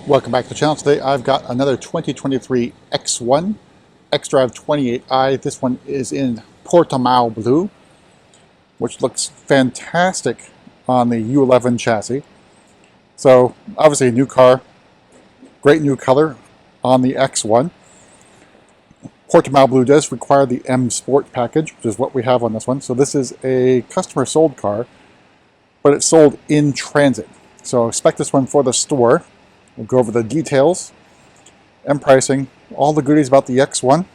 Welcome back to the channel. Today I've got another 2023 X1 xDrive28i. This one is in Portimao Blue, which looks fantastic on the U11 chassis. So obviously a new car, great new color on the X1. Portimao Blue does require the M Sport package, which is what we have on this one. So this is a customer sold car, but it's sold in transit. So expect this one for the store. We'll go over the details and pricing, all the goodies about the X1,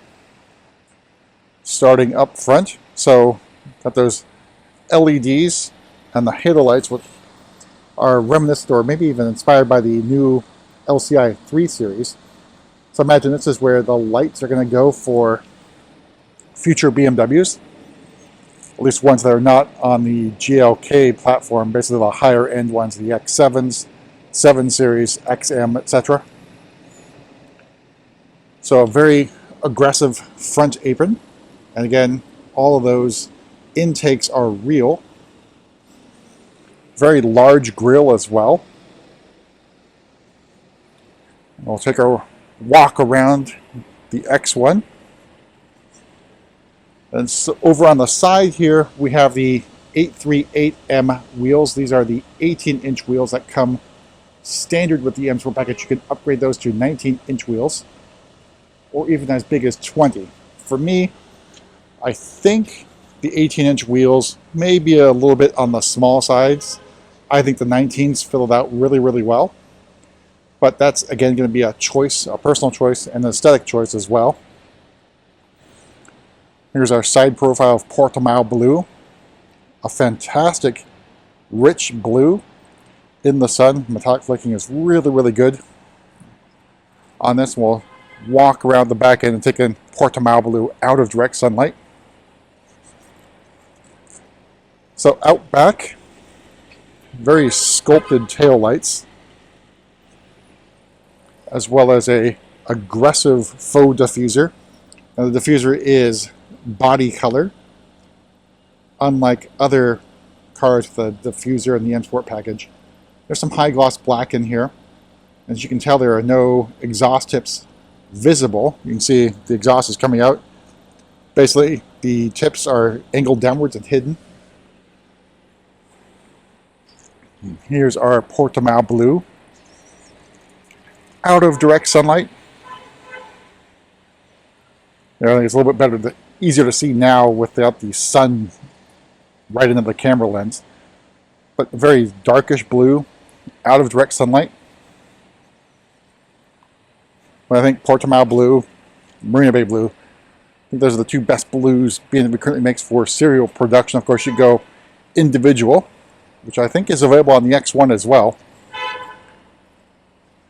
starting up front. So got those LEDs and the halo lights, which are reminiscent or maybe even inspired by the new LCI 3 series. So imagine this is where the lights are going to go for future BMWs, at least ones that are not on the GLK platform, basically the higher end ones, the X7s, 7 Series, XM, etc. So a very aggressive front apron. And again, all of those intakes are real. Very large grille as well. We'll take a walk around the X1. And so over on the side here, we have the 838M wheels. These are the 18-inch wheels that come standard with the M Sport package. You can upgrade those to 19-inch wheels, or even as big as 20. For me, I think the 18-inch wheels may be a little bit on the small sides. I think the 19s fill it out really, really well. But that's, again, going to be a choice, a personal choice, and an aesthetic choice as well. Here's our side profile of Portimao Blue. A fantastic, rich blue in the sun. Metallic flicking is really, really good on this. We'll walk around the back end and take in Portimao Blue out of direct sunlight. So out back, very sculpted tail lights, as well as a aggressive faux diffuser. Now the diffuser is body color, unlike other cars with the diffuser and the M Sport package. There's some high gloss black in here. As you can tell, there are no exhaust tips visible. You can see the exhaust is coming out. Basically, the tips are angled downwards and hidden. Here's our Portimao Blue. Out of direct sunlight. I think it's a little bit better, easier to see now without the sun right into the camera lens. But very darkish blue, out of direct sunlight. But I think Portimao Blue, Marina Bay Blue, I think those are the two best blues BMW currently makes for serial production. Of course, you go individual, which I think is available on the X1 as well.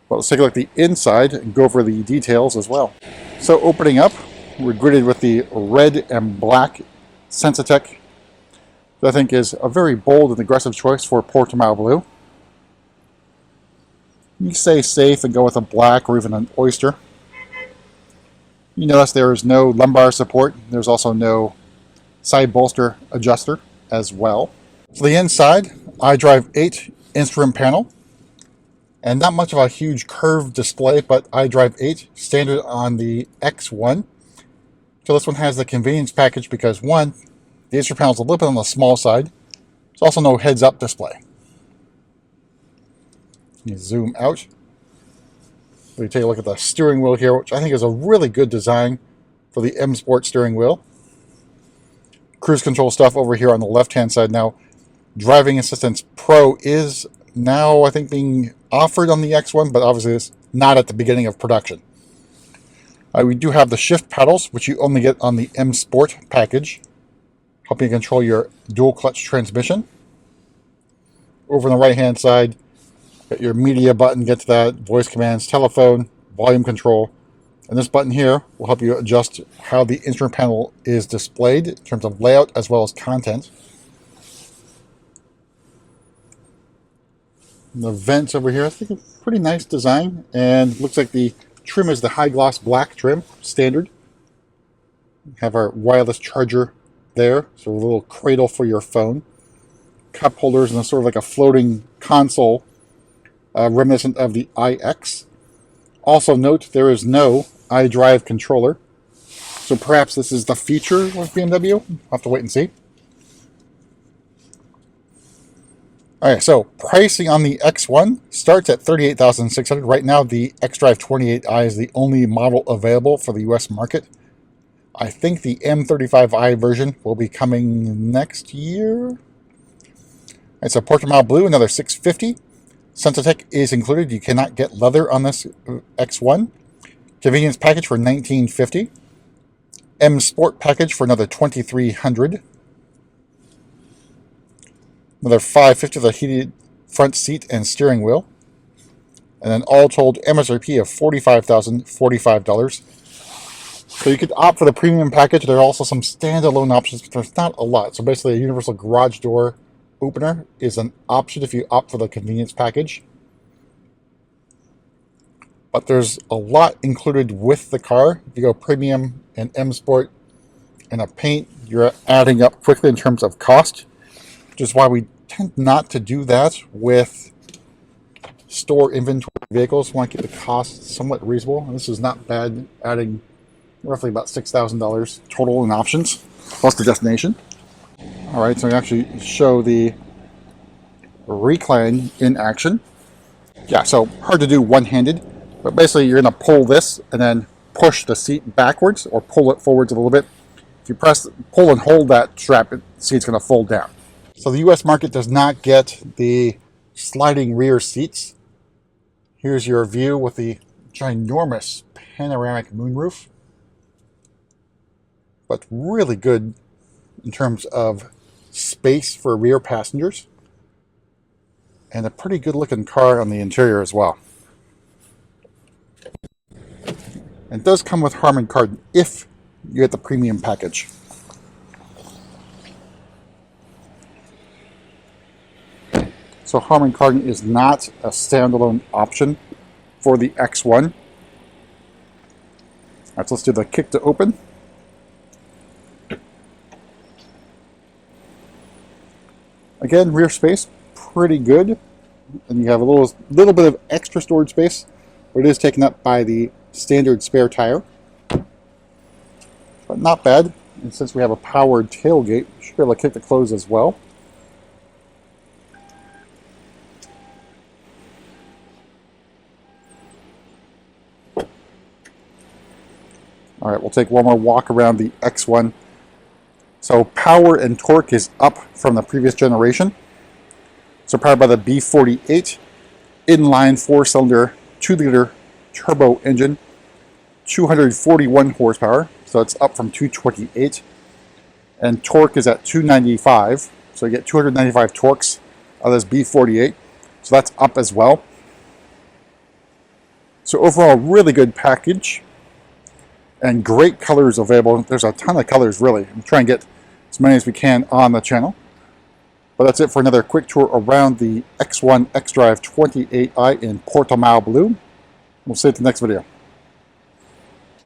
But let's take a look at the inside and go over the details as well. So opening up, we're greeted with the red and black Sensatec, that I think is a very bold and aggressive choice for Portimao Blue. You stay safe and go with a black or even an oyster. You notice there is no lumbar support. There's also no side bolster adjuster as well. So the inside, xDrive28 instrument panel. And not much of a huge curved display, but xDrive28 standard on the X1. So this one has the convenience package because, one, the instrument panel is a little bit on the small side. There's also no heads-up display. You zoom out. We take a look at the steering wheel here, which I think is a really good design for the M Sport steering wheel. Cruise control stuff over here on the left-hand side. Now, Driving Assistance Pro is now, I think, being offered on the X1, but obviously it's not at the beginning of production. We do have the shift pedals, which you only get on the M Sport package, helping you control your dual clutch transmission. Over on the right-hand side, got your media button, get to that, voice commands, telephone, volume control. And this button here will help you adjust how the instrument panel is displayed in terms of layout as well as content. And the vents over here, I think a pretty nice design. And looks like the trim is the high gloss black trim, standard. We have our wireless charger there, so a little cradle for your phone. Cup holders and sort of like a floating console, reminiscent of the iX. Also note there is no iDrive controller, so perhaps this is the feature with BMW. I'll have to wait and see. Alright, so pricing on the X1 starts at $38,600. Right now the xDrive28i is the only model available for the US market. I think the M35i version will be coming next year. It's a Portimao Blue, another $650. Sensotech is included. You cannot get leather on this X1. Convenience package for $1950. M Sport package for another $2,300. Another $550 for the heated front seat and steering wheel. And then all told, MSRP of $45,045. So you could opt for the premium package. There are also some standalone options, but there's not a lot. So basically a universal garage door opener is an option if you opt for the convenience package. But there's a lot included with the car. If you go premium and M Sport and a paint, you're adding up quickly in terms of cost, which is why we tend not to do that with store inventory vehicles. We want to keep the cost somewhat reasonable. And this is not bad, adding roughly about $6,000 total in options, plus the destination. All right, so I actually show the recline in action. Yeah, so hard to do one-handed, but basically you're going to pull this and then push the seat backwards or pull it forwards a little bit. If you pull and hold that strap, the seat's going to fold down. So the US market does not get the sliding rear seats. Here's your view with the ginormous panoramic moonroof, but really good in terms of space for rear passengers, and a pretty good looking car on the interior as well. And it does come with Harman Kardon if you get the premium package. So Harman Kardon is not a standalone option for the X1. All right, so let's do the kick to open. Again, rear space, pretty good. And you have a little bit of extra storage space, but it is taken up by the standard spare tire. But not bad. And since we have a powered tailgate, you should be able to kick the close as well. All right, we'll take one more walk around the X1. So power and torque is up from the previous generation. So powered by the B48 inline 4-cylinder 2-liter turbo engine, 241 horsepower. So it's up from 228. And torque is at 295. So you get 295 torques out of this B48. So that's up as well. So overall, really good package. And great colors available. There's a ton of colors, really. I'm trying to get as many as we can on the channel. But that's it for another quick tour around the X1 xDrive28i in Portimao Blue. We'll see you at the next video.